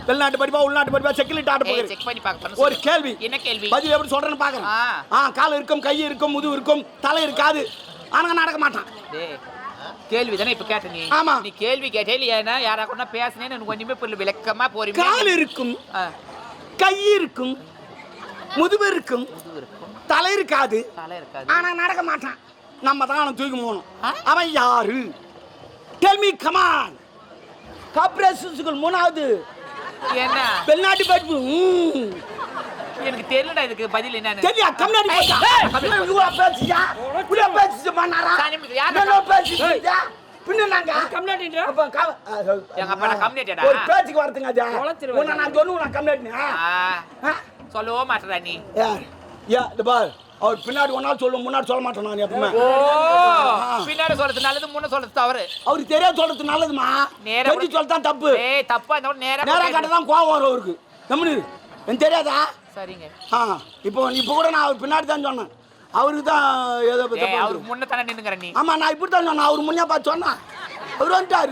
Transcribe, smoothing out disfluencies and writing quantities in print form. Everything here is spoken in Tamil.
வெளிநாட்டு படிப்பா உள்நாட்டு படிப்பா செக்யூரிட்டி ஆட்ட போகிறேன். செக் பண்ணி பார்க்க ஒரு கேள்வி. என்ன கேள்வி? பதில் எப்படி சொல்றேன்னு பாக்குறேன். கால் இருக்கும், கை இருக்கும், முதுகு இருக்கும், தலை இருக்காது. ஆனா நடக்க மாட்டான். கேள்வி தானே இப்ப கேட்ட நீ? ஆமா. நீ கேள்வி கேட்டே இல்லையா? யாரா கூட பேசுனேன்னு எனக்கு கொஞ்சமே புரியல. விளக்கமா போறீங்க. கால் இருக்கும், கை இருக்கும், முதுகு இருக்கும், தலை இருக்காது. ஆனா நடக்க மாட்டான். நம்ம தான் அவனை தூக்கி போகணும். அவன் யாரு? Tell me come on. Corporation school 3வது. என்ன? வெளிநாட்டு படிப்பு. எனக்கு தெரியலடா இதுக்கு பதில் என்னன்னு. தெரியா? கம்னாடி போடா. இவள பேசியா? புள்ள பேசிச்சு பண்ணாரா? என்ன பேசிச்சு? பின்னங்க கம்னாடின்ற. அப்ப எங்க அப்பா கம்னாடிடா. ஒரு பேச்சுக்கு வரதுங்க அஜா. உன்ன நான் சொல்லுவேன் கம்னாடினா. சொல்லவே மாட்டடா நீ. யா இந்த பார். அவர் பின்னாடி ஒண்ணா சொல்லும், முன்னாடி சொல்ல மாட்டேன் நான் எப்பவுமே. பின்னாடி சொல்றது நல்லது, முன்ன சொல்றது தவறு. அவருக்கு தெரியாது சொல்றது நல்லதுமா. தெரிஞ்சு சொல்லதான் தப்பு. தப்பா இருந்தா நேரா கட்டதான் கோவம் வரும் அவருக்கு. நம்மளு எனக்கு தெரியாதா? சரிங்க. இப்போ கூட நான் அவர் பின்னாடி தான் சொன்னேன். அவருக்கு தான் ஏதோ அவருக்கு முன்ன தானே நின்னுங்கற நீ. ஆமா நான் இப்படி தான் சொன்னேன். அவர் முன்னே பார்த்து சொன்னா அவர் வந்துட்டாரு.